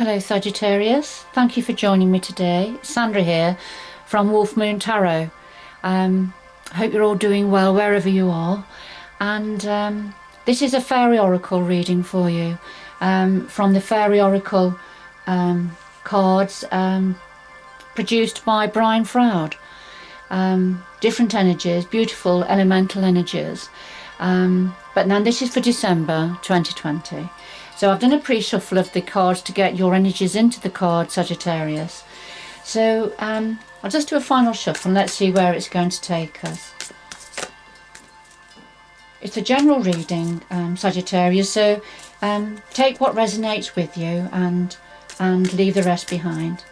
Hello Sagittarius, thank you for joining me today. Sandra here from Wolf Moon Tarot. I hope you're all doing well wherever you are, and this is a Faery Oracle reading for you from the Faery Oracle cards produced by Brian Foward. Different energies, beautiful elemental energies, but now this is for December 2020. So I've done a pre-shuffle of the cards to get your energies into the card, Sagittarius. So I'll just do a final shuffle and let's see where it's going to take us. It's a general reading, Sagittarius, so take what resonates with you and leave the rest behind.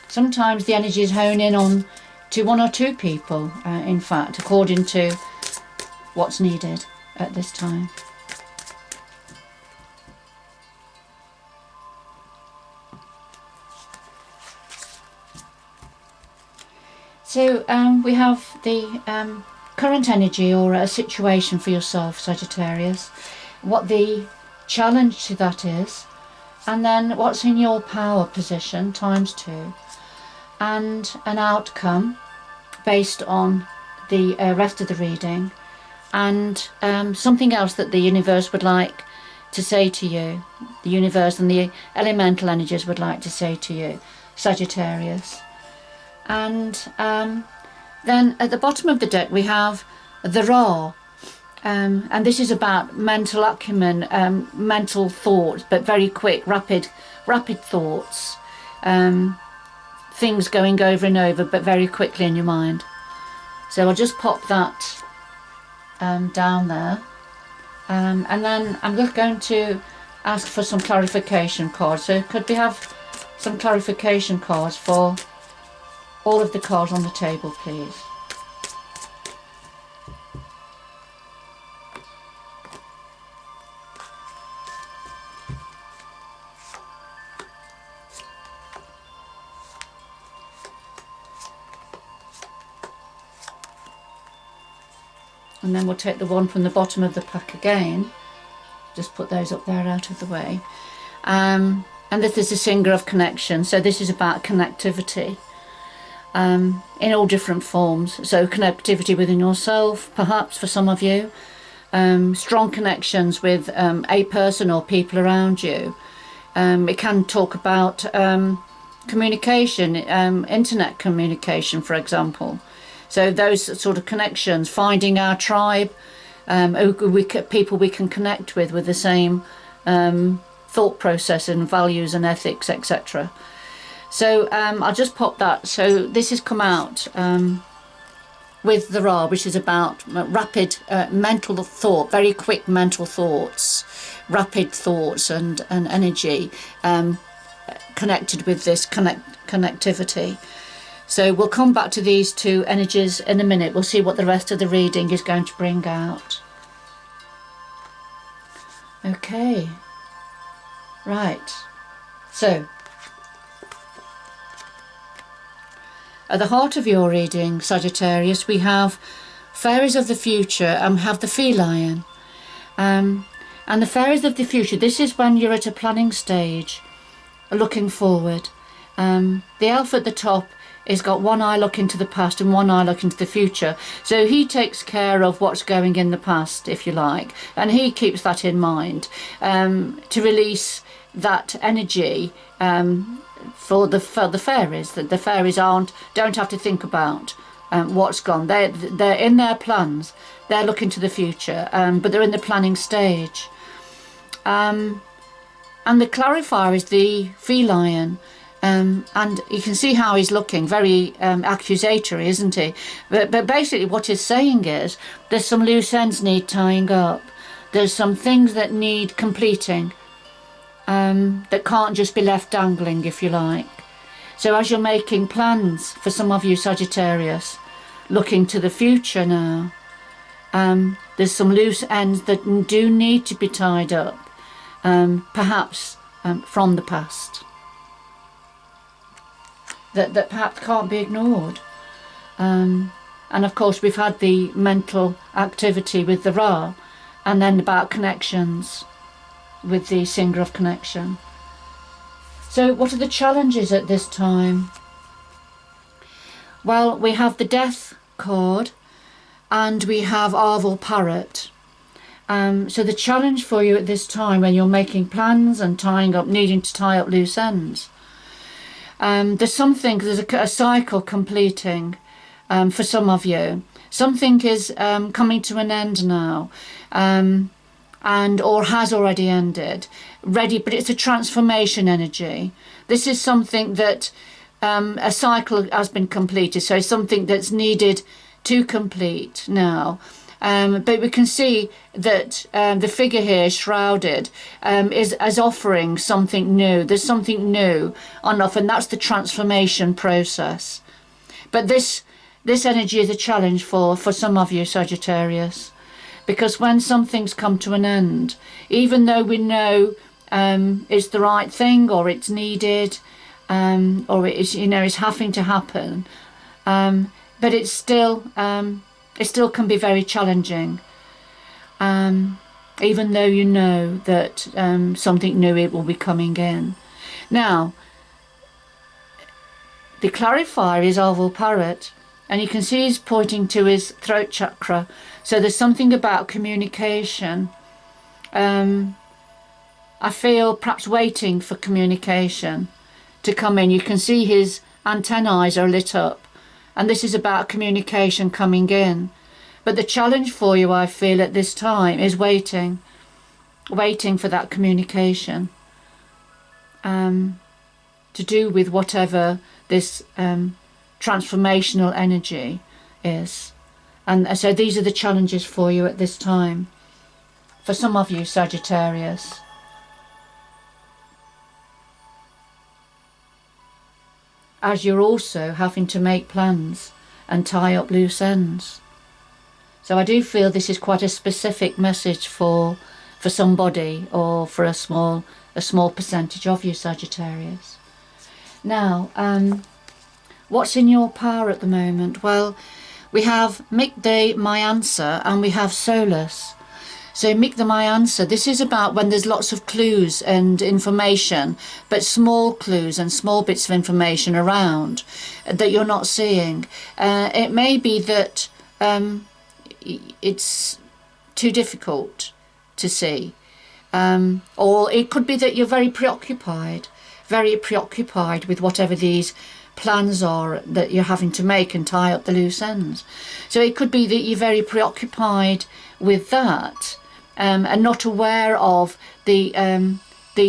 Sometimes the energies hone in on to one or two people, in fact, according to what's needed at this time. So we have the current energy or a situation for yourself, Sagittarius, what the challenge to that is, and then what's in your power position ×2, and an outcome based on the rest of the reading, and something else that the universe would like to say to you, the universe and the elemental energies would like to say to you, Sagittarius. And then at the bottom of the deck we have the Ra, and this is about mental acumen, mental thoughts, but very quick, rapid thoughts, things going over and over but very quickly in your mind. So I'll just pop that down there, and then I'm just going to ask for some clarification cards. So could we have some clarification cards for all of the cards on the table, please? And then we'll take the one from the bottom of the pack again. Just put those up there out of the way. And this is the Singer of Connection. So this is about connectivity. In all different forms, so connectivity within yourself, perhaps for some of you, strong connections with a person or people around you. It can talk about communication, internet communication, for example. So those sort of connections, finding our tribe, people we can connect with the same thought process and values and ethics, etc. So I'll just pop that. So this has come out with the Ra, which is about rapid mental thought, very quick mental thoughts, rapid thoughts and energy connected with this connectivity. So we'll come back to these two energies in a minute. We'll see what the rest of the reading is going to bring out. Okay, right, so at the heart of your reading, Sagittarius, we have fairies of the future and have the feline. And the fairies of the future, this is when you're at a planning stage, looking forward. The elf at the top has got one eye looking to the past and one eye looking to the future. So he takes care of what's going in the past, if you like, and he keeps that in mind to release that energy for the fairies, that the fairies don't have to think about what's gone. They're in their plans, they're looking to the future, but they're in the planning stage. And the clarifier is the feline, and you can see how he's looking, very accusatory, isn't he? But basically what he's saying is there's some loose ends need tying up, there's some things that need completing, that can't just be left dangling, if you like. So as you're making plans, for some of you Sagittarius, looking to the future now, there's some loose ends that do need to be tied up, perhaps from the past, that perhaps can't be ignored. And of course we've had the mental activity with the Ra, and then about connections with the Singer of Connection. So what are the challenges at this time? Well, we have the Death card and we have Arvel Parrot. So the challenge for you at this time, when you're making plans and needing to tie up loose ends, there's a cycle completing for some of you. Something is coming to an end now, and or has already ended, ready, but it's a transformation energy. This is something that a cycle has been completed, so something that's needed to complete now. But we can see that the figure here, shrouded, is offering something new. There's something new on offer, and that's the transformation process. But this energy is a challenge for some of you, Sagittarius, because when something's come to an end, even though we know it's the right thing, or it's needed, or it's having to happen, but it still can be very challenging, even though you know that something new it will be coming in. Now, the clarifier is Arvel Parrot, and you can see he's pointing to his throat chakra. So there's something about communication. I feel perhaps waiting for communication to come in. You can see his antennae are lit up, and this is about communication coming in. But the challenge for you, I feel, at this time is waiting for that communication to do with whatever this transformational energy is. And so these are the challenges for you at this time, for some of you, Sagittarius. As you're also having to make plans and tie up loose ends. So I do feel this is quite a specific message for somebody, or for a small percentage of you, Sagittarius. Now, what's in your power at the moment? Well, we have Make the My Answer and we have Solace. So Make the My Answer, this is about when there's lots of clues and information, but small clues and small bits of information around that you're not seeing. It may be that it's too difficult to see, or it could be that you're very preoccupied with whatever these plans are that you're having to make and tie up the loose ends. So it could be that you're very preoccupied with that, and not aware of the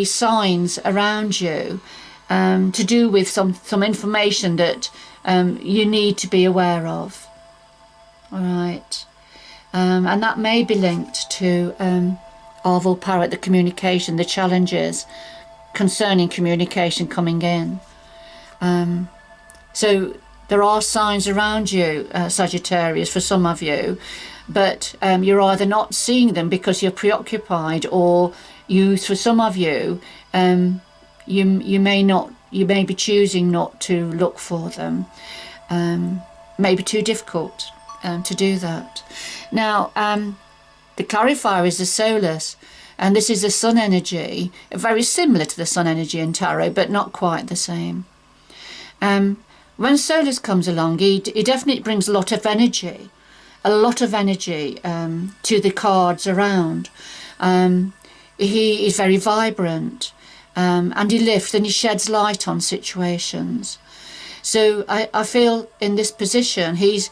signs around you, to do with some information that you need to be aware of. All right, and that may be linked to Arvel Parrot, the communication, the challenges concerning communication coming in. So there are signs around you, Sagittarius, for some of you, but you're either not seeing them because you're preoccupied, or for some of you, you may be choosing not to look for them. Maybe too difficult to do that. Now, the clarifier is the Solace, and this is the Sun energy, very similar to the Sun energy in tarot, but not quite the same. When Solace comes along, he definitely brings a lot of energy to the cards around. He is very vibrant, and he lifts and he sheds light on situations. So I feel in this position he's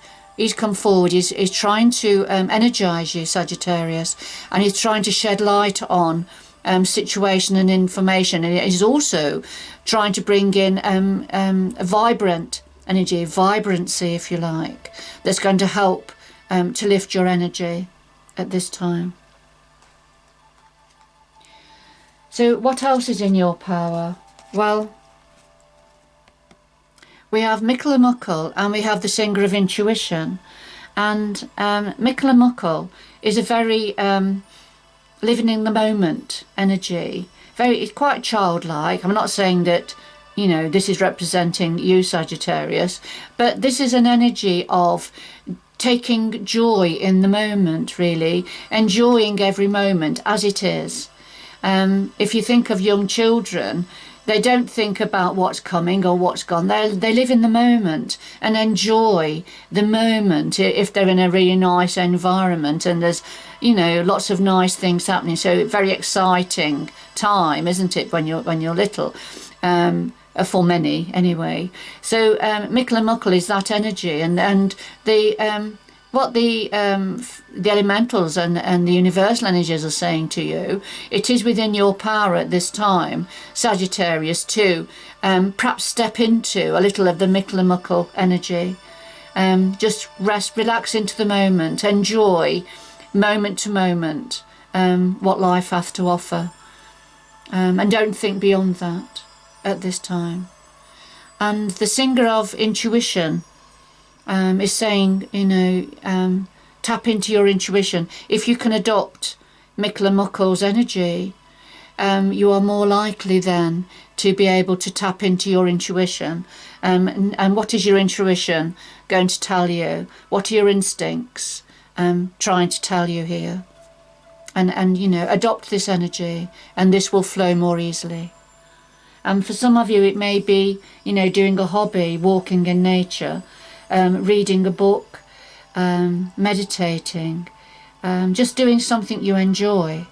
come forward, he's trying to energize you, Sagittarius, and he's trying to shed light on situation and information, and he's also trying to bring in a vibrant energy, vibrancy, if you like, that's going to help to lift your energy at this time. So what else is in your power? Well, we have Mickle and we have the Singer of Intuition, and Mickle is a very living in the moment energy. It's quite childlike. I'm not saying that, this is representing you, Sagittarius, but this is an energy of taking joy in the moment, really, enjoying every moment as it is. If you think of young children, they don't think about what's coming or what's gone. They live in the moment and enjoy the moment if they're in a really nice environment and there's, you know, lots of nice things happening. So very exciting time, isn't it, when you're little? For many anyway. So Mickle and Muckle is that energy, and the what the elementals and the universal energies are saying to you, it is within your power at this time, Sagittarius, to perhaps step into a little of the Mickle and Muckle energy. Just rest, relax into the moment, enjoy moment to moment what life has to offer, and don't think beyond that at this time. And the singer of intuition is saying, you know, tap into your intuition. If you can adopt Mickle and Muckle's energy, you are more likely then to be able to tap into your intuition. And what is your intuition going to tell you? What are your instincts trying to tell you here? And you know, adopt this energy, and this will flow more easily. And for some of you, it may be, you know, doing a hobby, walking in nature, reading a book, meditating, just doing something you enjoy,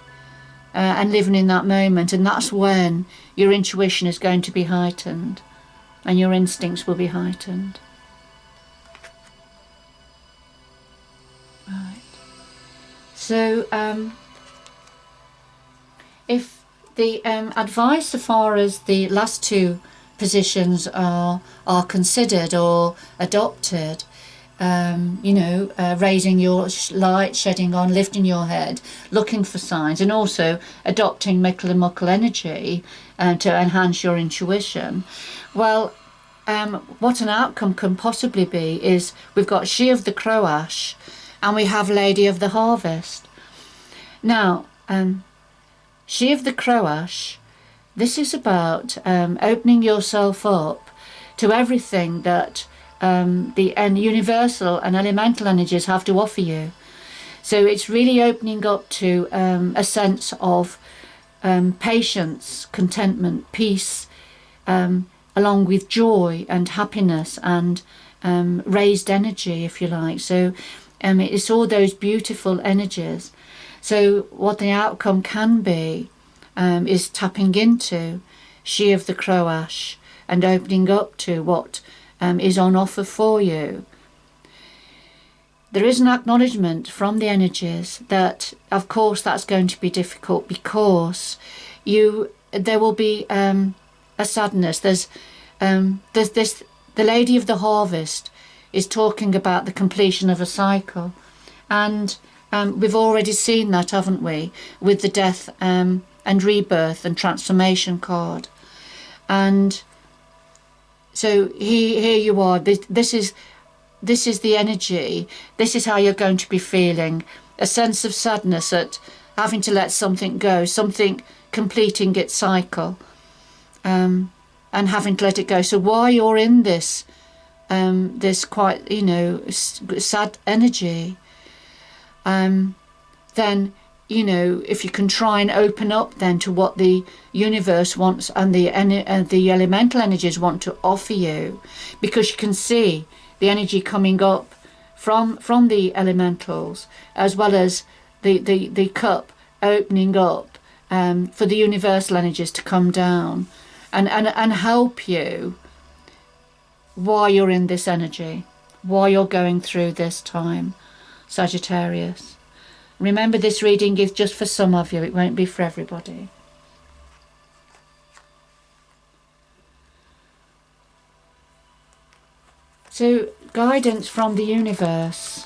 and living in that moment. And that's when your intuition is going to be heightened and your instincts will be heightened. Right. So if the advice so far as the last two positions are considered or adopted, you know, raising your light, shedding on, lifting your head, looking for signs, and also adopting Mickle and Muckle energy to enhance your intuition. Well, what an outcome can possibly be is we've got She of the Crow Ash and we have Lady of the Harvest. Now, She of the Crow Ash, this is about opening yourself up to everything that the universal and elemental energies have to offer you. So it's really opening up to a sense of patience, contentment, peace, along with joy and happiness and raised energy, if you like. So it's all those beautiful energies. So what the outcome can be is tapping into She of the Crow Ash and opening up to what is on offer for you. There is an acknowledgement from the energies that, of course, that's going to be difficult because there will be a sadness. There's this. The Lady of the Harvest is talking about the completion of a cycle, and we've already seen that, haven't we, with the death and rebirth and transformation card. And so here you are. This is the energy. This is how you're going to be feeling. A sense of sadness at having to let something go, something completing its cycle, and having to let it go. So while you're in this quite, you know, sad energy, then, you know, if you can try and open up then to what the universe wants and the elemental energies want to offer you, because you can see the energy coming up from the elementals, as well as the cup opening up for the universal energies to come down and help you while you're in this energy, while you're going through this time, Sagittarius. Remember, this reading is just for some of you. It won't be for everybody. So, guidance from the universe.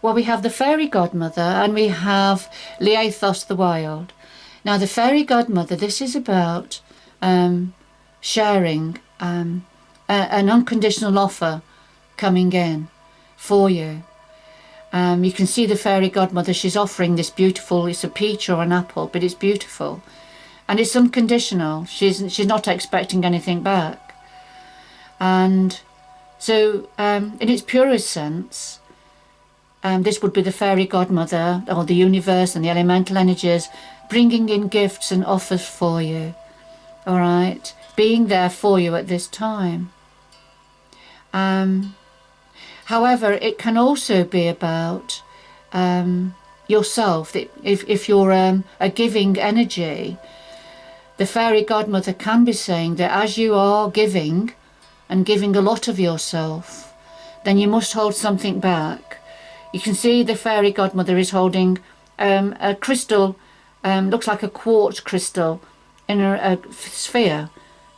Well, we have the Fairy Godmother and we have Liathos the Wild. Now, the Fairy Godmother, this is about sharing an unconditional offer coming in for you. You can see the Fairy Godmother, she's offering this beautiful, it's a peach or an apple, but it's beautiful. And it's unconditional. She's not expecting anything back. And so, in its purest sense, this would be the fairy godmother or the universe and the elemental energies bringing in gifts and offers for you. All right, being there for you at this time. However, it can also be about yourself. If you're a giving energy, the fairy godmother can be saying that as you are giving and giving a lot of yourself, then you must hold something back. You can see the fairy godmother is holding a crystal, looks like a quartz crystal in her sphere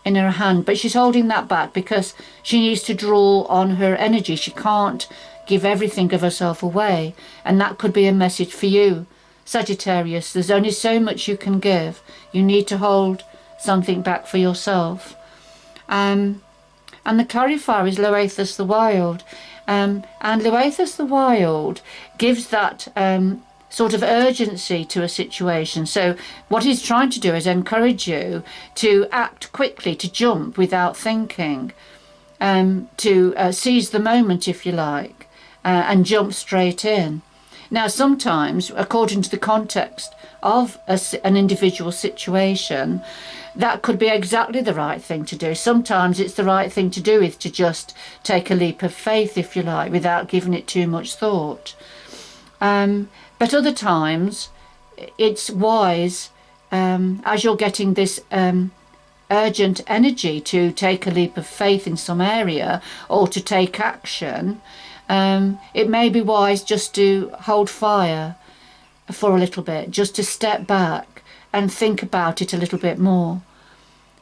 in her hand, but she's holding that back because she needs to draw on her energy. She can't give everything of herself away, and that could be a message for you, Sagittarius. There's only so much you can give. You need to hold something back for yourself. And the clarifier is Loathus the Wild. And Loathus the Wild gives that sort of urgency to a situation. So what he's trying to do is encourage you to act quickly, to jump without thinking, to seize the moment, if you like, and jump straight in. Now, sometimes, according to the context of an individual situation, that could be exactly the right thing to do. Sometimes it's the right thing to do is to just take a leap of faith, if you like, without giving it too much thought. But other times it's wise, as you're getting this urgent energy to take a leap of faith in some area or to take action, it may be wise just to hold fire for a little bit, just to step back and think about it a little bit more.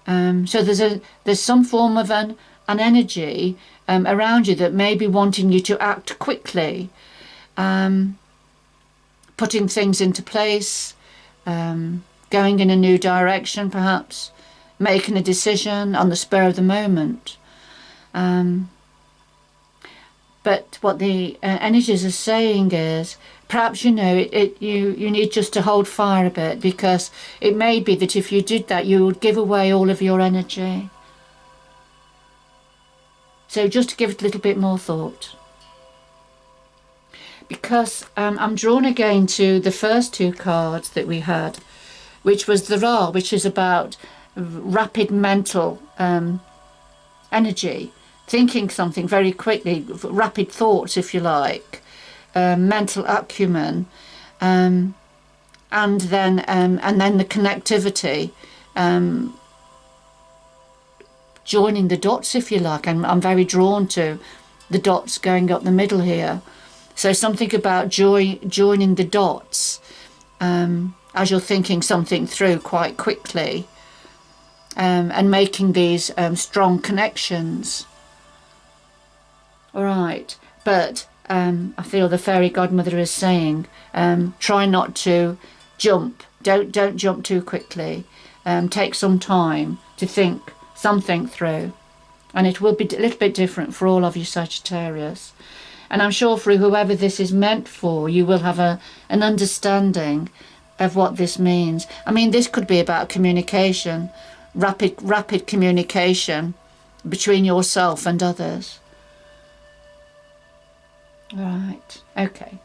So there's some form of an energy around you that may be wanting you to act quickly, putting things into place, going in a new direction perhaps, making a decision on the spur of the moment. But what the energies are saying is, perhaps, you need just to hold fire a bit, because it may be that if you did that, you would give away all of your energy. So just to give it a little bit more thought. Because I'm drawn again to the first two cards that we had, which was the Ra, which is about rapid mental energy, thinking something very quickly, rapid thoughts, if you like, mental acumen, and then the connectivity, joining the dots, if you like. I'm very drawn to the dots going up the middle here. So something about joining the dots as you're thinking something through quite quickly, and making these strong connections. All right, but I feel the fairy godmother is saying, try not to jump. Don't jump too quickly. Take some time to think something through, and it will be a little bit different for all of you Sagittarius. And I'm sure for whoever this is meant for, you will have an understanding of what this means. I mean, this could be about communication, rapid communication between yourself and others. Right, okay.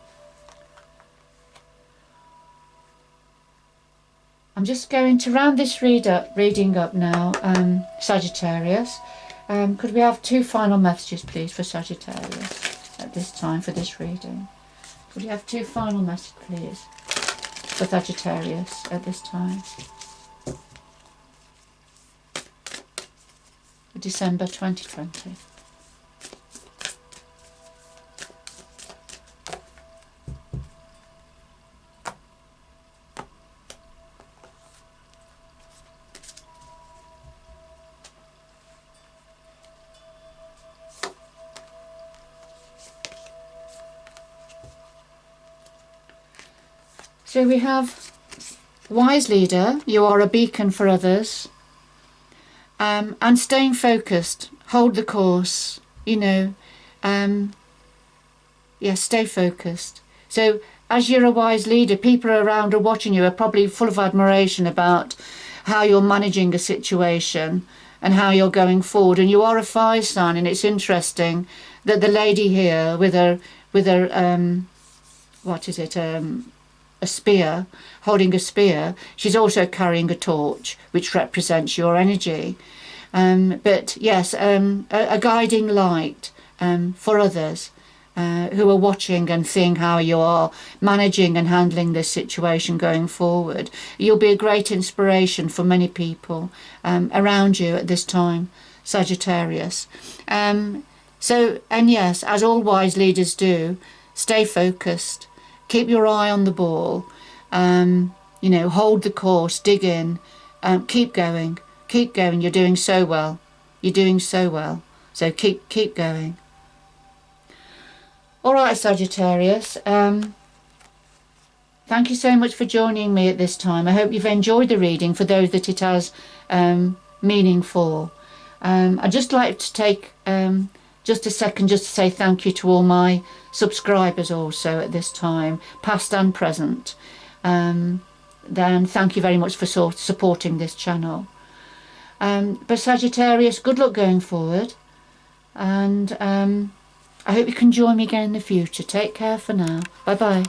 I'm just going to round this reading up now, Sagittarius. Could we have two final messages, please, for Sagittarius at this time for this reading? Could we have two final messages, please, for Sagittarius at this time? December 2020. So we have wise leader, you are a beacon for others, and staying focused, hold the course, stay focused. So as you're a wise leader, people around are watching you, are probably full of admiration about how you're managing a situation and how you're going forward. And you are a fire sign, and it's interesting that the lady here with her what is it, a spear, holding a spear. She's also carrying a torch, which represents your energy. But yes, a guiding light for others who are watching and seeing how you are managing and handling this situation going forward. You'll be a great inspiration for many people around you at this time, Sagittarius. And yes, as all wise leaders do, stay focused, keep your eye on the ball, hold the course, dig in, keep going, you're doing so well, so keep going. Alright, Sagittarius, thank you so much for joining me at this time. I hope you've enjoyed the reading for those that it has meaning for. I'd just like to take just a second just to say thank you to all my subscribers also at this time, past and present. Then thank you very much for supporting this channel. But Sagittarius, good luck going forward, and I hope you can join me again in the future. Take care for now. Bye bye.